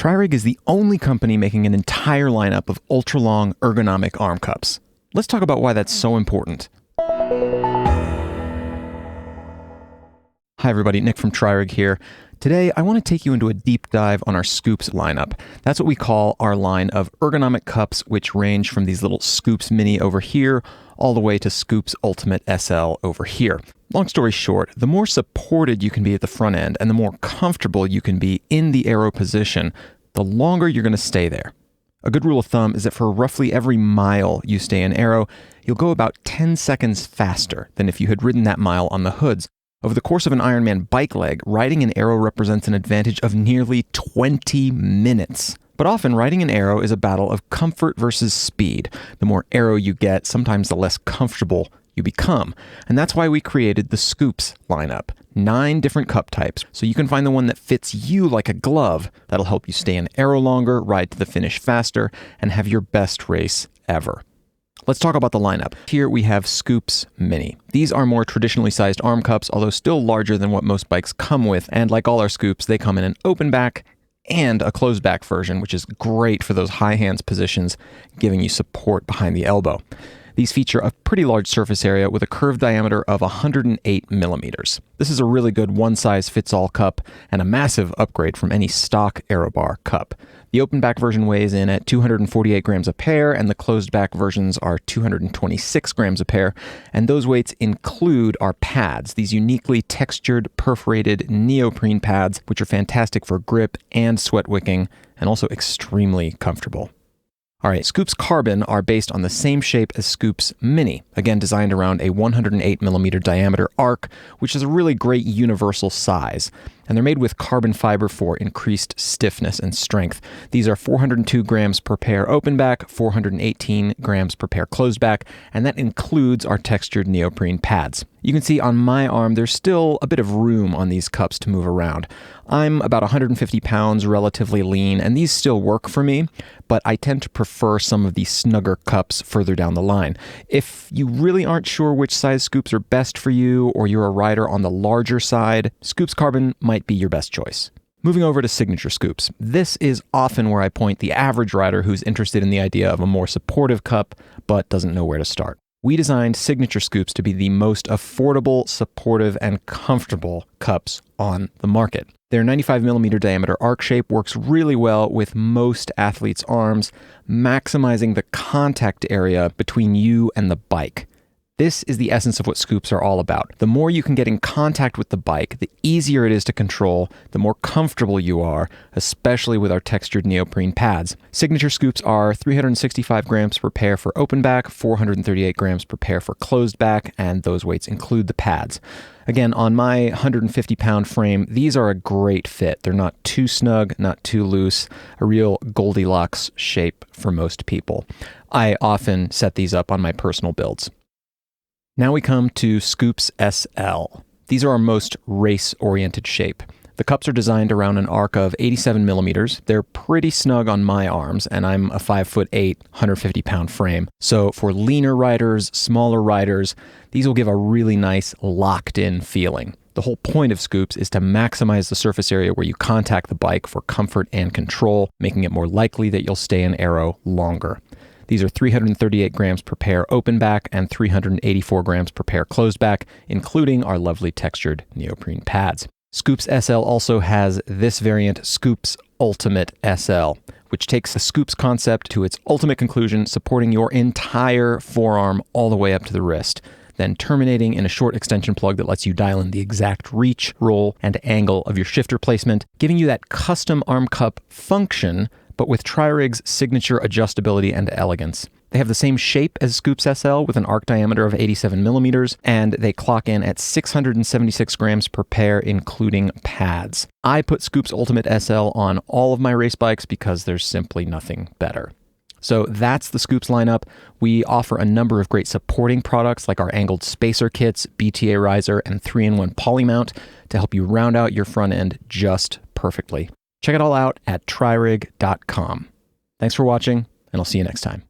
TriRig is the only company making an entire lineup of ultra-long ergonomic arm cups. Let's talk about why that's so important. Hi everybody, Nick from TriRig here. Today, I want to take you into a deep dive on our Scoops lineup. That's what we call our line of ergonomic cups, which range from these little Scoops Mini over here, all the way to Scoops Ultimate SL over here. Long story short, the more supported you can be at the front end and the more comfortable you can be in the arrow position, the longer you're going to stay there. A good rule of thumb is that for roughly every mile you stay in arrow, you'll go about 10 seconds faster than if you had ridden that mile on the hoods. Over the course of an Ironman bike leg, riding an arrow represents an advantage of nearly 20 minutes. But often, riding an arrow is a battle of comfort versus speed. The more arrow you get, sometimes the less comfortable you become. And that's why we created the Scoops lineup. 9 different cup types, so you can find the one that fits you like a glove. That'll help you stay in arrow longer, ride to the finish faster, and have your best race ever. Let's talk about the lineup. Here we have Scoops Mini. These are more traditionally sized arm cups, although still larger than what most bikes come with. And like all our Scoops, they come in an open back and a closed back version, which is great for those high hands positions, giving you support behind the elbow. These feature a pretty large surface area with a curved diameter of 108 millimeters. This is a really good one-size-fits-all cup and a massive upgrade from any stock Aero Bar cup. The open back version weighs in at 248 grams a pair, and the closed back versions are 226 grams a pair, and those weights include our pads, these uniquely textured, perforated neoprene pads, which are fantastic for grip and sweat wicking, and also extremely comfortable. All right, Scoops Carbon are based on the same shape as Scoops Mini, again designed around a 108 millimeter diameter arc, which is a really great universal size. And they're made with carbon fiber for increased stiffness and strength. These are 402 grams per pair open back, 418 grams per pair closed back, and that includes our textured neoprene pads. You can see on my arm, there's still a bit of room on these cups to move around. I'm about 150 pounds, relatively lean, and these still work for me, but I tend to prefer some of these snugger cups further down the line. If you really aren't sure which size Scoops are best for you, or you're a rider on the larger side, Scoops Carbon might be your best choice. Moving over to Signature Scoops. This is often where I point the average rider who's interested in the idea of a more supportive cup, but doesn't know where to start. We designed Signature Scoops to be the most affordable, supportive, and comfortable cups on the market. Their 95 millimeter diameter arc shape works really well with most athletes' arms, maximizing the contact area between you and the bike. This is the essence of what Scoops are all about. The more you can get in contact with the bike, the easier it is to control, the more comfortable you are, especially with our textured neoprene pads. Signature Scoops are 365 grams per pair for open back, 438 grams per pair for closed back, and those weights include the pads. Again, on my 150-pound frame, these are a great fit. They're not too snug, not too loose, a real Goldilocks shape for most people. I often set these up on my personal builds. Now we come to Scoops SL. These are our most race-oriented shape. The cups are designed around an arc of 87 millimeters. They're pretty snug on my arms, and I'm a 5'8", 150-pound frame. So for leaner riders, smaller riders, these will give a really nice locked-in feeling. The whole point of Scoops is to maximize the surface area where you contact the bike for comfort and control, making it more likely that you'll stay in arrow longer. These are 338 grams per pair open back and 384 grams per pair closed back, including our lovely textured neoprene pads. Scoops SL also has this variant, Scoops Ultimate SL, which takes the Scoops concept to its ultimate conclusion, supporting your entire forearm all the way up to the wrist, then terminating in a short extension plug that lets you dial in the exact reach, roll, and angle of your shifter placement, giving you that custom arm cup function, but with TriRig's signature adjustability and elegance. They have the same shape as Scoops SL with an arc diameter of 87 millimeters, and they clock in at 676 grams per pair, including pads. I put Scoops Ultimate SL on all of my race bikes because there's simply nothing better. So that's the Scoops lineup. We offer a number of great supporting products like our angled spacer kits, BTA riser, and 3-in-1 poly mount to help you round out your front end just perfectly. Check it all out at TriRig.com. Thanks for watching, and I'll see you next time.